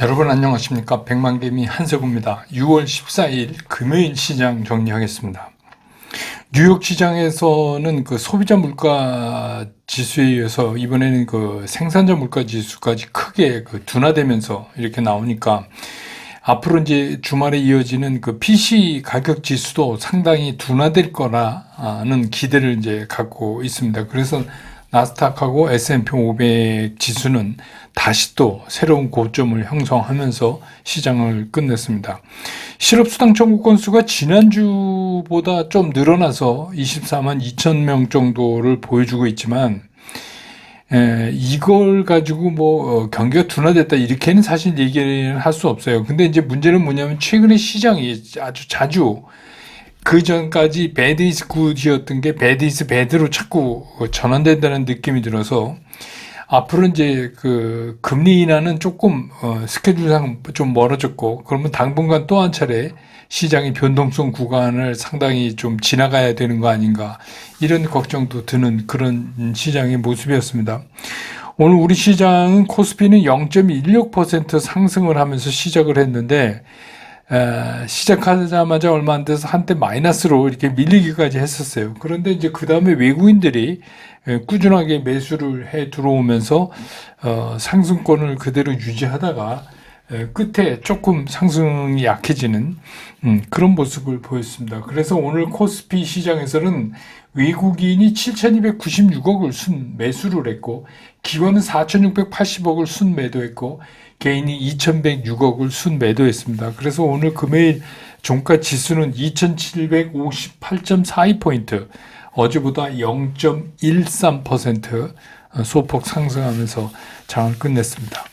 여러분 안녕하십니까? 백만개미 한석우입니다. 6월 14일 금요일 시장 정리하겠습니다. 뉴욕 시장에서는 그 소비자 물가 지수에 의해서 이번에는 그 생산자 물가 지수까지 크게 그 둔화되면서 이렇게 나오니까 앞으로 이제 주말에 이어지는 그 PC 가격 지수도 상당히 둔화될 거라는 기대를 이제 갖고 있습니다. 그래서 나스닥하고 S&P 500 지수는 다시 또 새로운 고점을 형성하면서 시장을 끝냈습니다. 실업수당 청구 건수가 지난주보다 좀 늘어나서 24만 2천 명 정도를 보여주고 있지만 이걸 가지고 경기가 둔화됐다 이렇게는 사실 얘기를 할 수 없어요. 근데 이제 문제는 뭐냐면 최근에 시장이 아주 자주 그 전까지 배드 이즈 굿이었던 게 배드 이즈 배드로 자꾸 전환된다는 느낌이 들어서 앞으로 이제 그 금리 인하는 조금 스케줄상 좀 멀어졌고 그러면 당분간 또 한 차례 시장의 변동성 구간을 상당히 좀 지나가야 되는 거 아닌가 이런 걱정도 드는 그런 시장의 모습이었습니다. 오늘 우리 시장은 코스피는 0.16% 상승을 하면서 시작을 했는데 시작하자마자 얼마 안 돼서 한때 마이너스로 이렇게 밀리기까지 했었어요. 그런데 이제 그 다음에 외국인들이 꾸준하게 매수를 해 들어오면서 상승권을 그대로 유지하다가 끝에 조금 상승이 약해지는 그런 모습을 보였습니다. 그래서 오늘 코스피 시장에서는 외국인이 7,296억을 순매수를 했고 기관은 4,680억을 순매도했고 개인이 2,106억을 순매도했습니다. 그래서 오늘 금요일 종가 지수는 2,758.42포인트, 어제보다 0.13% 소폭 상승하면서 장을 끝냈습니다.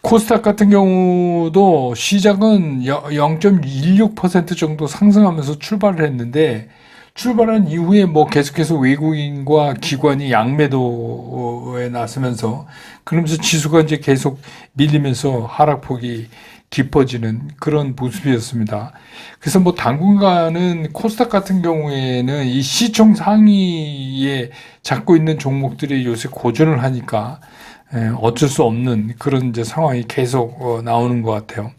코스닥 같은 경우도 시작은 0.16% 정도 상승하면서 출발을 했는데 출발한 이후에 계속해서 외국인과 기관이 양매도에 나서면서 그러면서 지수가 이제 계속 밀리면서 하락폭이 깊어지는 그런 모습이었습니다. 그래서 당분간은 코스닥 같은 경우에는 이 시총 상위에 잡고 있는 종목들이 요새 고전을 하니까 어쩔 수 없는 그런 이제 상황이 계속 나오는 것 같아요.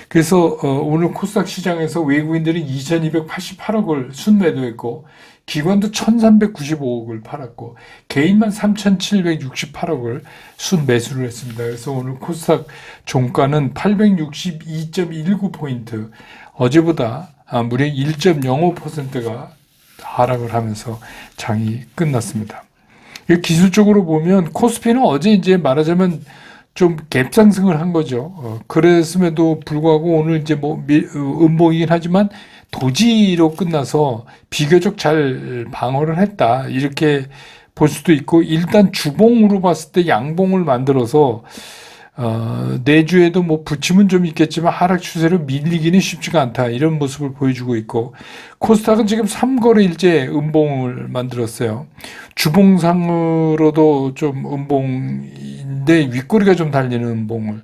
그래서 오늘 코스닥 시장에서 외국인들이 2,288억을 순매도했고 기관도 1,395억을 팔았고 개인만 3,768억을 순매수를 했습니다. 그래서 오늘 코스닥 종가는 862.19포인트 어제보다 무려 1.05%가 하락을 하면서 장이 끝났습니다. 기술적으로 보면 코스피는 어제 이제 말하자면 좀 갭 상승을 한 거죠. 그랬음에도 불구하고 오늘 이제 음봉이긴 하지만 도지로 끝나서 비교적 잘 방어를 했다. 이렇게 볼 수도 있고 일단 주봉으로 봤을 때 양봉을 만들어서 내주에도 부침은 좀 있겠지만 하락 추세로 밀리기는 쉽지가 않다. 이런 모습을 보여주고 있고 코스닥은 지금 3거래일째 음봉을 만들었어요. 주봉상으로도 좀 음봉인데 윗꼬리가 좀 달리는 음봉을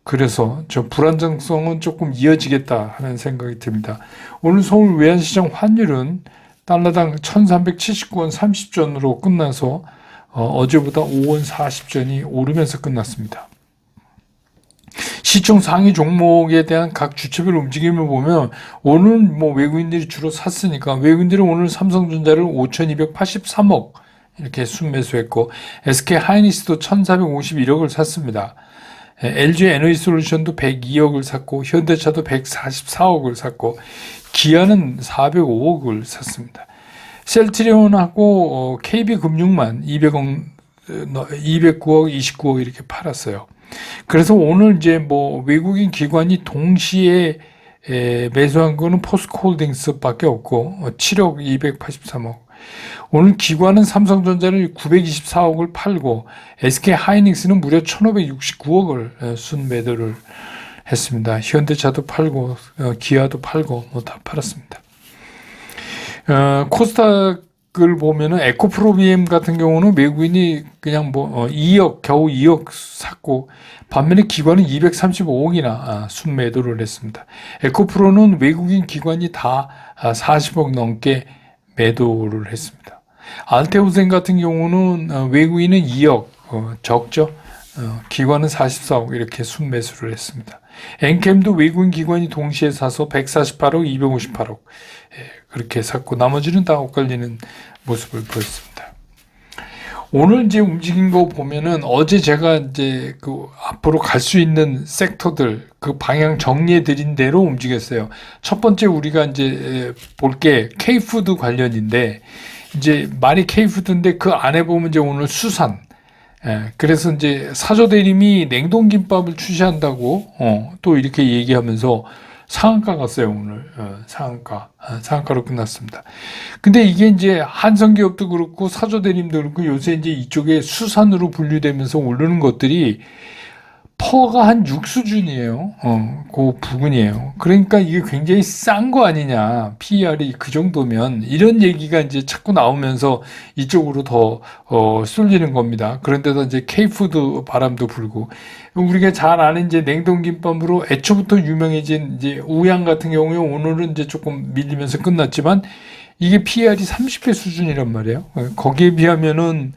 그래서 저 불안정성은 조금 이어지겠다 하는 생각이 듭니다. 오늘 서울 외환시장 환율은 달러당 1379원 30전으로 끝나서 어제보다 5원 40전이 오르면서 끝났습니다. 시총 상위 종목에 대한 각 주체별 움직임을 보면 오늘 외국인들이 주로 샀으니까 외국인들은 오늘 삼성전자를 5,283억 이렇게 순매수했고 SK 하이닉스도 1,451억을 샀습니다. LG 에너지솔루션도 102억을 샀고 현대차도 144억을 샀고 기아는 405억을 샀습니다. 셀트리온하고 KB금융만 209억 29억 이렇게 팔았어요. 그래서 오늘 이제 외국인 기관이 동시에 매수한 거는 포스코홀딩스밖에 없고 7억 283억. 오늘 기관은 삼성전자를 924억을 팔고 SK 하이닉스는 무려 1,569억을 순매도를 했습니다. 현대차도 팔고 기아도 팔고 다 팔았습니다. 코스닥을 보면은 에코프로비엠 같은 경우는 외국인이 그냥 2억 겨우 2억 샀고 반면에 기관은 235억이나 순매도를 했습니다. 에코프로는 외국인 기관이 다 40억 넘게 매도를 했습니다. 알테오센 같은 경우는 외국인은 2억 적죠. 기관은 44억 이렇게 순매수를 했습니다. 엔캠도 외국인 기관이 동시에 사서 148억, 258억 그렇게 샀고 나머지는 다 엇갈리는 모습을 보였습니다. 오늘 이제 움직인 거 보면은 어제 제가 이제 그 앞으로 갈 수 있는 섹터들 그 방향 정리해 드린 대로 움직였어요. 첫 번째 우리가 이제 볼 게 K푸드 관련인데 이제 말이 K푸드인데 그 안에 보면 이제 오늘 수산 그래서 이제 사조대림이 냉동김밥을 출시한다고 또 이렇게 얘기하면서 상한가 갔어요 오늘 상한가로 끝났습니다. 근데 이게 이제 한성기업도 그렇고 사조대림도 그렇고 요새 이제 이쪽에 수산으로 분류되면서 오르는 것들이 퍼가 한 6 수준이에요. 그 부근이에요. 그러니까 이게 굉장히 싼 거 아니냐. PER이 그 정도면 이런 얘기가 이제 자꾸 나오면서 이쪽으로 더 쏠리는 겁니다. 그런데도 이제 K푸드 바람도 불고 우리가 잘 아는 이제 냉동김밥으로 애초부터 유명해진 이제 우양 같은 경우에 오늘은 이제 조금 밀리면서 끝났지만 이게 PER이 30배 수준이란 말이에요. 거기에 비하면은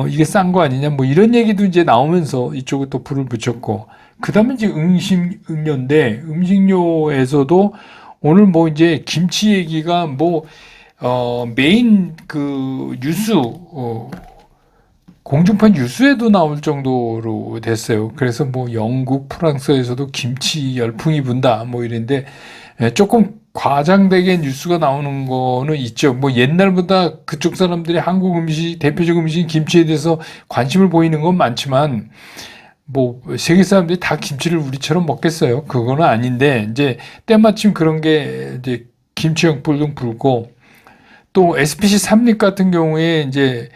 이게 싼 거 아니냐 뭐 이런 얘기도 이제 나오면서 이쪽에 또 불을 붙였고 그다음에 이제 음식료인데 음식료에서도 오늘 뭐 이제 김치 얘기가 뭐 메인 그 뉴스 공중파 뉴스에도 나올 정도로 됐어요. 그래서 뭐 영국, 프랑스에서도 김치 열풍이 분다 뭐 이런데 조금 과장되게 뉴스가 나오는 거는 있죠. 뭐 옛날보다 그쪽 사람들이 한국 음식, 대표적 음식 김치에 대해서 관심을 보이는 건 많지만 뭐 세계 사람들이 다 김치를 우리처럼 먹겠어요. 그거는 아닌데 이제 때마침 그런 게 이제 김치 역불도 불고 또 SPC 삼립 같은 경우에 이제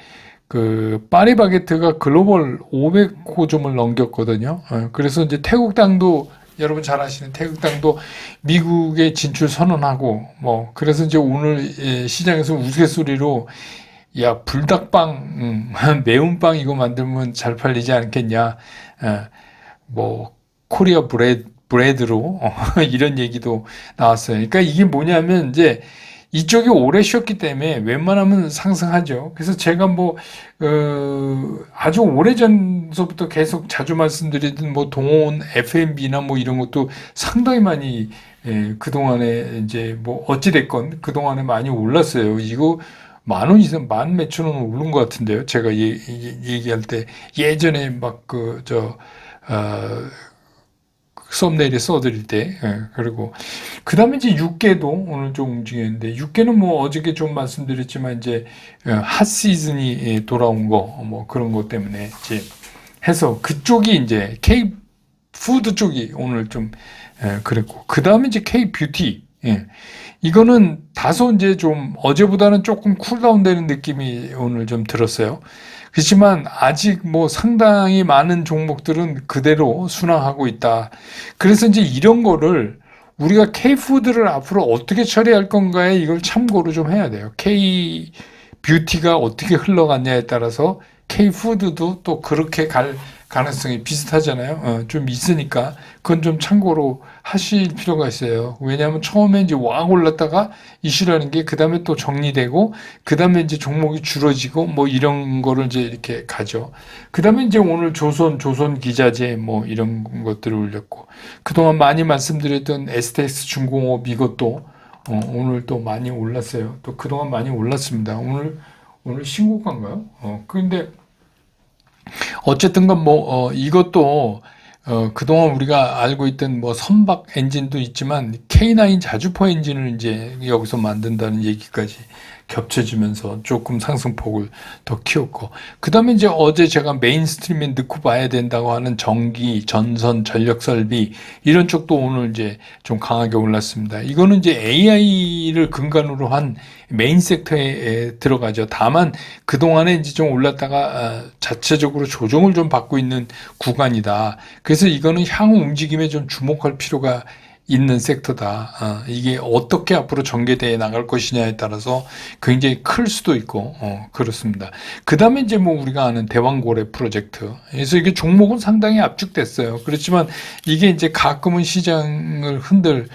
그 파리바게트가 글로벌 500호점을 넘겼거든요. 그래서 이제 태국당도 여러분 잘 아시는 태국당도 미국에 진출 선언하고 뭐 그래서 이제 오늘 시장에서 우스갯소리로 야 불닭빵 매운빵 이거 만들면 잘 팔리지 않겠냐 뭐 코리아 브레드로 이런 얘기도 나왔어요. 그러니까 이게 뭐냐면 이제 이쪽이 오래 쉬었기 때문에 웬만하면 상승하죠. 그래서 제가 뭐 아주 오래전서부터 계속 자주 말씀드리던 뭐 동원 F&B나 뭐 이런 것도 상당히 많이 그동안에 이제 뭐 어찌됐건 그동안에 많이 올랐어요. 이거 10,000원 이상, 만 몇천 원 오른 것 같은데요. 제가 얘기할 때 예전에 막 썸네일에 써드릴 때 그리고 그 다음에 이제 육계도 오늘 좀 움직였는데 육계는 뭐 어저께 좀 말씀드렸지만 이제 핫 시즌이 돌아온 거 뭐 그런 것 때문에 이제 해서 그쪽이 이제 K 푸드 쪽이 오늘 좀 그랬고 그 다음에 이제 K 뷰티 이거는 다소 이제 좀 어제보다는 조금 쿨다운 되는 느낌이 오늘 좀 들었어요. 그렇지만 아직 뭐 상당히 많은 종목들은 그대로 순항하고 있다. 그래서 이제 이런 거를 우리가 K푸드를 앞으로 어떻게 처리할 건가에 이걸 참고로 좀 해야 돼요. K뷰티가 어떻게 흘러갔냐에 따라서 K푸드도 또 그렇게 갈 가능성이 비슷하잖아요. 좀 있으니까 그건 좀 참고로 하실 필요가 있어요. 왜냐하면 처음에 이제 왕 올랐다가 이슈라는 게 그 다음에 또 정리되고 그 다음에 이제 종목이 줄어지고 뭐 이런 거를 이제 이렇게 가죠. 그 다음에 이제 오늘 조선 기자재 뭐 이런 것들을 올렸고 그동안 많이 말씀드렸던 STX 중공업 이것도 오늘 또 많이 올랐어요. 또 그동안 많이 올랐습니다. 오늘 신고가인가요? 그런데 어쨌든 간 뭐 이것도 그동안 우리가 알고 있던 뭐 선박 엔진도 있지만 K9 자주포 엔진을 이제 여기서 만든다는 얘기까지 겹쳐지면서 조금 상승폭을 더 키웠고 그 다음에 이제 어제 제가 메인스트림에 넣고 봐야 된다고 하는 전기, 전선, 전력 설비 이런 쪽도 오늘 이제 좀 강하게 올랐습니다. 이거는 이제 AI를 근간으로 한 메인 섹터에 들어가죠. 다만 그동안에 이제 좀 올랐다가 자체적으로 조정을 좀 받고 있는 구간이다. 그래서 이거는 향후 움직임에 좀 주목할 필요가 있는 섹터다. 이게 어떻게 앞으로 전개되어 나갈 것이냐에 따라서 굉장히 클 수도 있고, 그렇습니다. 그 다음에 이제 뭐 우리가 아는 대왕고래 프로젝트. 그래서 이게 종목은 상당히 압축됐어요. 그렇지만 이게 이제 가끔은 시장을 흔들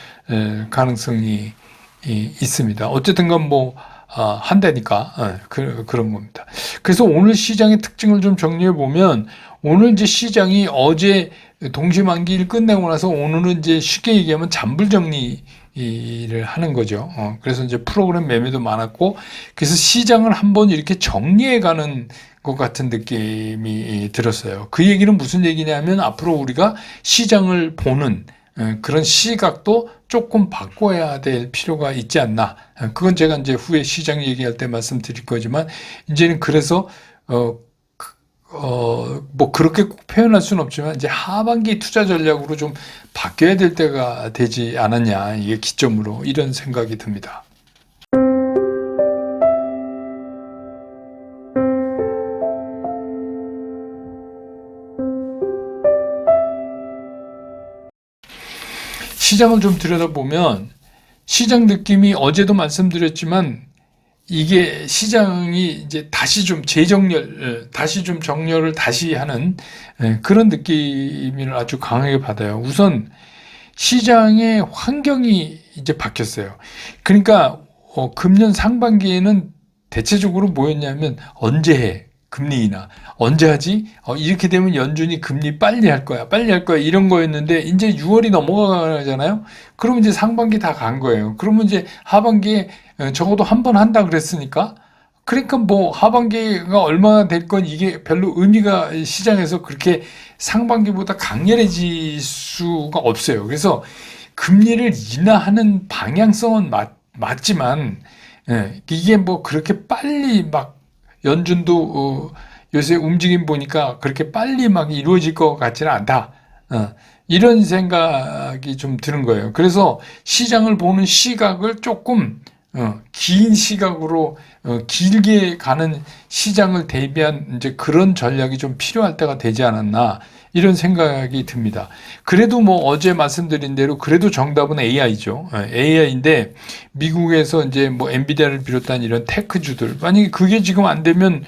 가능성이 있습니다. 어쨌든 간 뭐, 한다니까 그런 겁니다. 그래서 오늘 시장의 특징을 좀 정리해 보면 오늘 이제 시장이 어제 동시만기일 끝내고 나서 오늘은 이제 쉽게 얘기하면 잔불 정리를 하는 거죠. 그래서 이제 프로그램 매매도 많았고 그래서 시장을 한번 이렇게 정리해 가는 것 같은 느낌이 들었어요. 그 얘기는 무슨 얘기냐면 앞으로 우리가 시장을 보는 그런 시각도 조금 바꿔야 될 필요가 있지 않나. 그건 제가 이제 후에 시장 얘기할 때 말씀드릴 거지만 이제는 그래서 뭐 그렇게 꼭 표현할 수는 없지만 이제 하반기 투자 전략으로 좀 바뀌어야 될 때가 되지 않았냐, 이게 기점으로 이런 생각이 듭니다. 시장을 좀 들여다보면 시장 느낌이 어제도 말씀드렸지만 이게 시장이 이제 다시 좀 다시 좀 정렬을 다시 하는 그런 느낌을 아주 강하게 받아요. 우선 시장의 환경이 이제 바뀌었어요. 그러니까 금년 상반기에는 대체적으로 뭐였냐면 언제 해? 금리 인하. 언제 하지? 이렇게 되면 연준이 금리 빨리 할 거야. 빨리 할 거야. 이런 거였는데 이제 6월이 넘어가잖아요. 그러면 이제 상반기 다 간 거예요. 그러면 이제 하반기에 적어도 한 번 한다 그랬으니까 그러니까 뭐 하반기가 얼마나 될 건 이게 별로 의미가 시장에서 그렇게 상반기보다 강렬해질 수가 없어요. 그래서 금리를 인하하는 방향성은 맞지만 이게 뭐 그렇게 빨리 막 연준도 요새 움직임 보니까 그렇게 빨리 막 이루어질 것 같지는 않다. 이런 생각이 좀 드는 거예요. 그래서 시장을 보는 시각을 조금 긴 시각으로 길게 가는 시장을 대비한 이제 그런 전략이 좀 필요할 때가 되지 않았나 이런 생각이 듭니다. 그래도 뭐 어제 말씀드린 대로 그래도 정답은 AI죠. AI인데 미국에서 이제 뭐 엔비디아를 비롯한 이런 테크주들 만약에 그게 지금 안 되면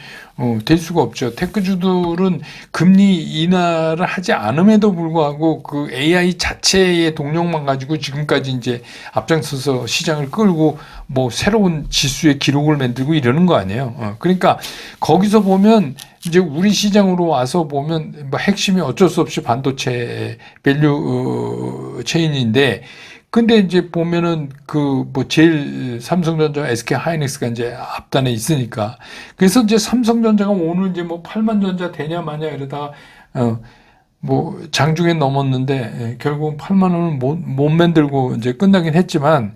될 수가 없죠. 테크주들은 금리 인하를 하지 않음에도 불구하고 그 AI 자체의 동력만 가지고 지금까지 이제 앞장서서 시장을 끌고 뭐 새로운 지수의 기록을 만들고 이러는 거 아니에요. 그러니까 거기서 보면 이제 우리 시장으로 와서 보면 뭐 핵심이 어쩔 수 없이 반도체 밸류 체인인데 근데 이제 보면은 그 뭐 제일 삼성전자, SK 하이닉스가 이제 앞단에 있으니까 그래서 이제 삼성전자가 오늘 이제 뭐 8만 전자 되냐 마냐 이러다가 뭐 장중에 넘었는데 결국은 8만 원을 못 만들고 이제 끝나긴 했지만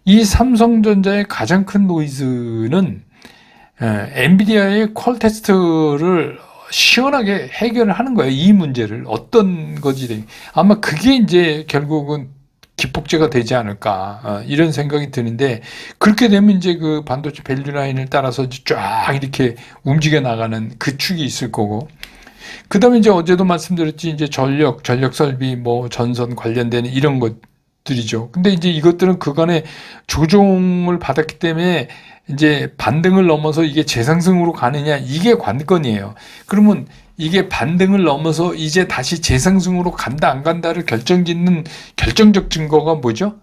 이 삼성전자의 가장 큰 노이즈는 엔비디아의 퀄 테스트를 시원하게 해결을 하는 거예요. 이 문제를 어떤 거지 아마 그게 이제 결국은 기폭제가 되지 않을까 이런 생각이 드는데 그렇게 되면 이제 그 반도체 밸류 라인을 따라서 쫙 이렇게 움직여 나가는 그 축이 있을 거고 그 다음에 이제 어제도 말씀드렸지 이제 전력 설비 뭐 전선 관련되는 이런 것들이죠. 근데 이제 이것들은 그간에 조정을 받았기 때문에 이제 반등을 넘어서 이게 재상승으로 가느냐 이게 관건이에요. 그러면 이게 반등을 넘어서 이제 다시 재상승으로 간다 안 간다를 결정짓는 결정적 증거가 뭐죠?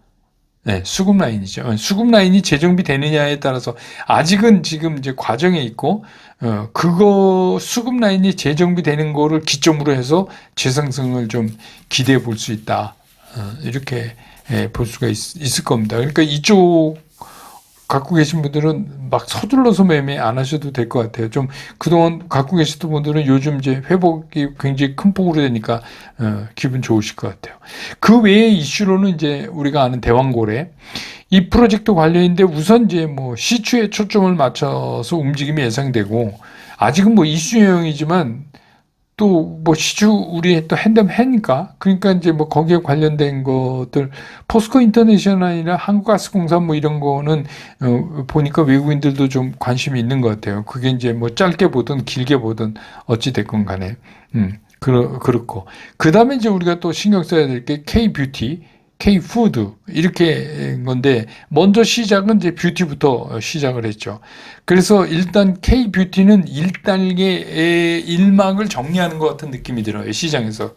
네, 수급 라인이죠. 수급 라인이 재정비 되느냐에 따라서 아직은 지금 이제 과정에 있고 그거 수급 라인이 재정비 되는 거를 기점으로 해서 재상승을 좀 기대해 볼 수 있다. 이렇게 볼 수가 있을 겁니다. 그러니까 이쪽 갖고 계신 분들은 막 서둘러서 매매 안 하셔도 될 것 같아요. 좀 그동안 갖고 계시던 분들은 요즘 이제 회복이 굉장히 큰 폭으로 되니까 기분 좋으실 것 같아요. 그 외의 이슈로는 이제 우리가 아는 대왕고래 이 프로젝트 관련인데 우선 이제 뭐 시추에 초점을 맞춰서 움직임이 예상되고 아직은 뭐 이슈형이지만 또 뭐 시추 우리 또 핸드니까 그러니까 이제 뭐 거기에 관련된 것들 포스코 인터내셔널이나 한국가스공사 뭐 이런 거는 보니까 외국인들도 좀 관심이 있는 것 같아요. 그게 이제 뭐 짧게 보든 길게 보든 어찌 됐건 간에 그렇고 그 다음에 이제 우리가 또 신경 써야 될 게 K-뷰티 K-푸드 이렇게 건데 먼저 시작은 이제 뷰티부터 시작을 했죠. 그래서 일단 K-뷰티는 1단계의 1막을 정리하는 것 같은 느낌이 들어요. 시장에서.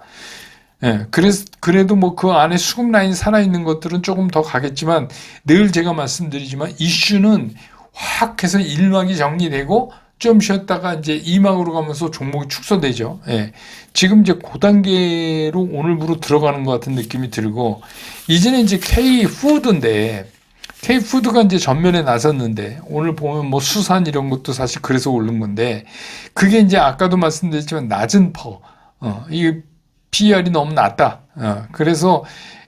그래도 뭐 그 안에 수급 라인 살아있는 것들은 조금 더 가겠지만 늘 제가 말씀드리지만 이슈는 확 해서 1막이 정리되고 좀 쉬었다가 이제 2막으로 가면서 종목이 축소되죠. 예. 지금 이제 그 단계로 오늘부로 들어가는 것 같은 느낌이 들고, 이제는 이제 K푸드인데, K푸드가 이제 전면에 나섰는데, 오늘 보면 뭐 수산 이런 것도 사실 그래서 오른 건데, 그게 이제 아까도 말씀드렸지만 낮은 이게 PER이 너무 낮다. 그래서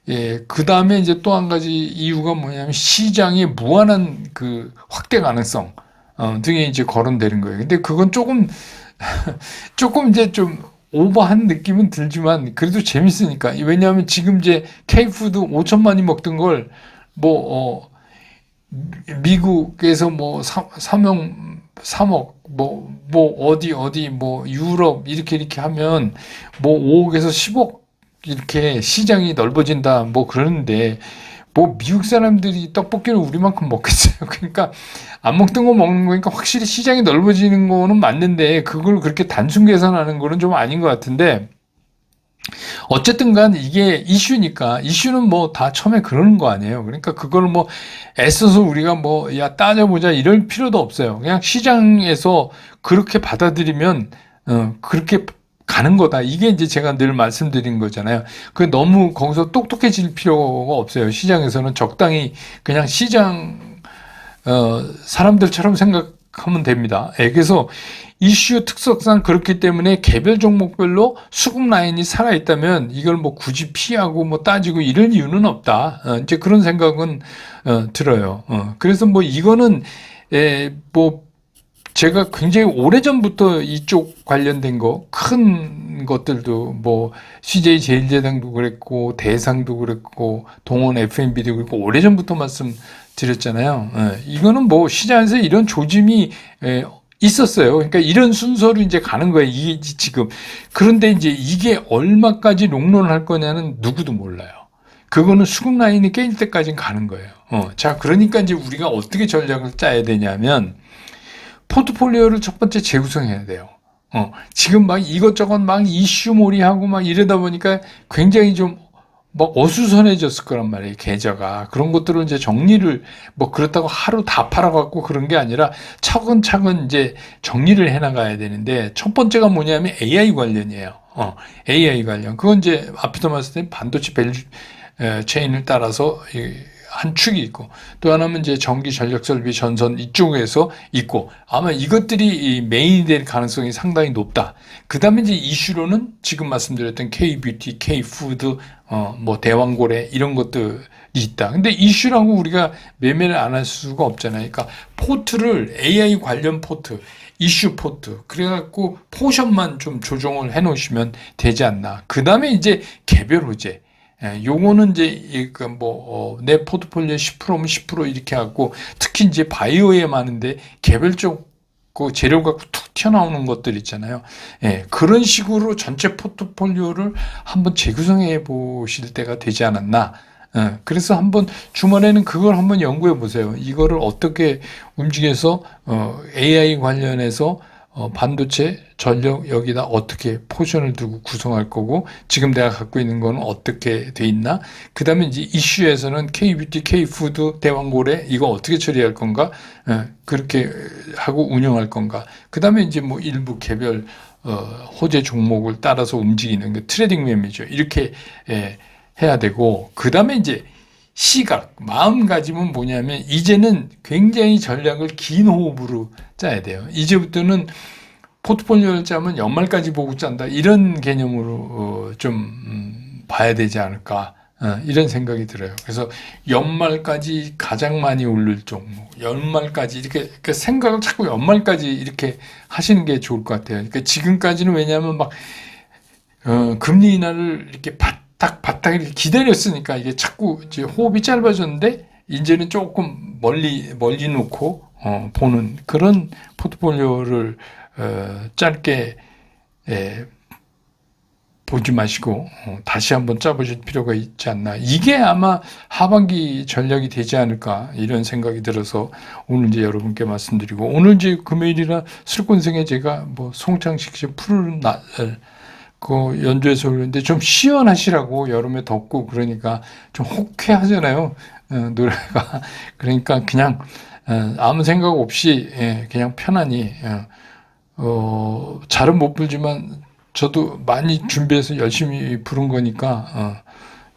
예, 그 다음에 이제 또 한 가지 이유가 뭐냐면 시장의 무한한 그 확대 가능성 등에 이제 거론되는 거예요. 근데 그건 조금 조금 이제 좀 오버한 느낌은 들지만 그래도 재밌으니까. 왜냐하면 지금 이제 K푸드 5천만이 먹던 걸 뭐 미국에서 뭐 3억 어디 뭐 유럽 이렇게 하면 뭐 5억에서 10억 이렇게 시장이 넓어진다 뭐 그러는데, 뭐 미국 사람들이 떡볶이를 우리만큼 먹겠어요. 그러니까 안 먹던 거 먹는 거니까 확실히 시장이 넓어지는 거는 맞는데, 그걸 그렇게 단순 계산하는 거는 좀 아닌 것 같은데, 어쨌든 간 이게 이슈니까, 이슈는 뭐 다 처음에 그러는 거 아니에요. 그러니까 그걸 뭐 애써서 우리가 뭐 야 따져보자 이럴 필요도 없어요. 그냥 시장에서 그렇게 받아들이면 그렇게 가는 거다. 이게 이제 제가 늘 말씀드린 거잖아요. 그 너무 거기서 똑똑해질 필요가 없어요. 시장에서는 적당히 그냥 시장 사람들처럼 생각하면 됩니다. 예, 그래서 이슈 특성상 그렇기 때문에 개별 종목별로 수급 라인이 살아있다면 이걸 뭐 굳이 피하고 뭐 따지고 이런 이유는 없다. 이제 그런 생각은 들어요. 그래서 뭐 이거는 뭐 제가 굉장히 오래전부터 이쪽 관련된 거, 큰 것들도 뭐 CJ 제일제당도 그랬고 대상도 그랬고 동원 F&B도 그랬고 오래전부터 말씀드렸잖아요. 이거는 뭐 시장에서 이런 조짐이 있었어요. 그러니까 이런 순서로 이제 가는 거예요. 이게 지금. 그런데 이제 이게 얼마까지 롱런을 할 거냐는 누구도 몰라요. 그거는 수급 라인이 깨질 때까지는 가는 거예요. 자, 그러니까 이제 우리가 어떻게 전략을 짜야 되냐면, 포트폴리오를 첫 번째 재구성해야 돼요. 지금 막 이것저것 막 이슈몰이하고 막 이러다 보니까 굉장히 좀 막 어수선해졌을 거란 말이에요, 계좌가. 그런 것들을 이제 정리를, 뭐 그렇다고 하루 다 팔아갖고 그런 게 아니라 차근차근 이제 정리를 해나가야 되는데, 첫 번째가 뭐냐면 AI 관련이에요. AI 관련. 그건 이제 앞에서 말씀드린 반도체 밸류 체인을 따라서 한 축이 있고, 또 하나는 이제 전기 전력 설비 전선 이쪽에서 있고, 아마 이것들이 메인이 될 가능성이 상당히 높다. 그 다음에 이제 이슈로는 지금 말씀드렸던 K뷰티, K푸드, 뭐 대왕고래 이런 것들이 있다. 근데 이슈라고 우리가 매매를 안 할 수가 없잖아요. 그러니까 포트를 AI 관련 포트, 이슈 포트, 그래갖고 포션만 좀 조정을 해 놓으시면 되지 않나. 그 다음에 이제 개별 호재. 요거는 이제 내 포트폴리오 10%면 10% 이렇게 하고, 특히 이제 바이오에 많은데 개별적 그 재료 갖고 툭 튀어나오는 것들 있잖아요. 그런 식으로 전체 포트폴리오를 한번 재구성해 보실 때가 되지 않았나. 그래서 한번 주말에는 그걸 한번 연구해 보세요. 이거를 어떻게 움직여서 AI 관련해서 반도체, 전력 여기다 어떻게 포션을 두고 구성할 거고, 지금 내가 갖고 있는 거는 어떻게 돼 있나? 그 다음에 이제 이슈에서는 K뷰티, K푸드, 대왕고래 이거 어떻게 처리할 건가? 그렇게 하고 운영할 건가? 그 다음에 이제 뭐 일부 개별 호재 종목을 따라서 움직이는 그 트레이딩 매매죠. 이렇게 해야 되고, 그 다음에 이제 시각, 마음가짐은 뭐냐면 이제는 굉장히 전략을 긴 호흡으로 짜야 돼요. 이제부터는 포트폴리오를 짜면 연말까지 보고 짠다. 이런 개념으로 좀 봐야 되지 않을까. 이런 생각이 들어요. 그래서 연말까지 가장 많이 오를 종목, 연말까지 이렇게 생각을 자꾸 연말까지 이렇게 하시는 게 좋을 것 같아요. 그러니까 지금까지는 왜냐하면 막 금리 인하를 이렇게 바닥 이렇게 기다렸으니까 이게 자꾸 이제 호흡이 짧아졌는데, 이제는 조금 멀리 놓고 보는 그런 포트폴리오를 짧게 보지 마시고 다시 한번 짜보실 필요가 있지 않나. 이게 아마 하반기 전략이 되지 않을까 이런 생각이 들어서 오늘 이제 여러분께 말씀드리고, 오늘 이제 금요일이라 술꾼생에 제가 뭐 송창식 씨 푸른 날 그 연주해서 그러는데 좀 시원하시라고, 여름에 덥고 그러니까 좀 호쾌하잖아요. 노래가. 그러니까 그냥 아무 생각 없이 그냥 편안히 잘은 못 불지만 저도 많이 준비해서 열심히 부른 거니까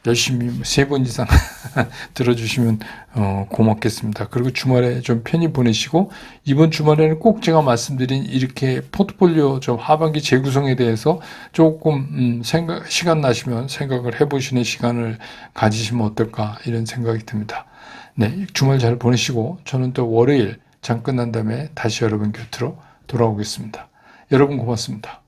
열심히 3번 이상 들어주시면 고맙겠습니다. 그리고 주말에 좀 편히 보내시고 이번 주말에는 꼭 제가 말씀드린 이렇게 포트폴리오 좀 하반기 재구성에 대해서 조금 시간 나시면 생각을 해보시는 시간을 가지시면 어떨까 이런 생각이 듭니다. 네, 주말 잘 보내시고 저는 또 월요일 장 끝난 다음에 다시 여러분 곁으로 돌아오겠습니다. 여러분 고맙습니다.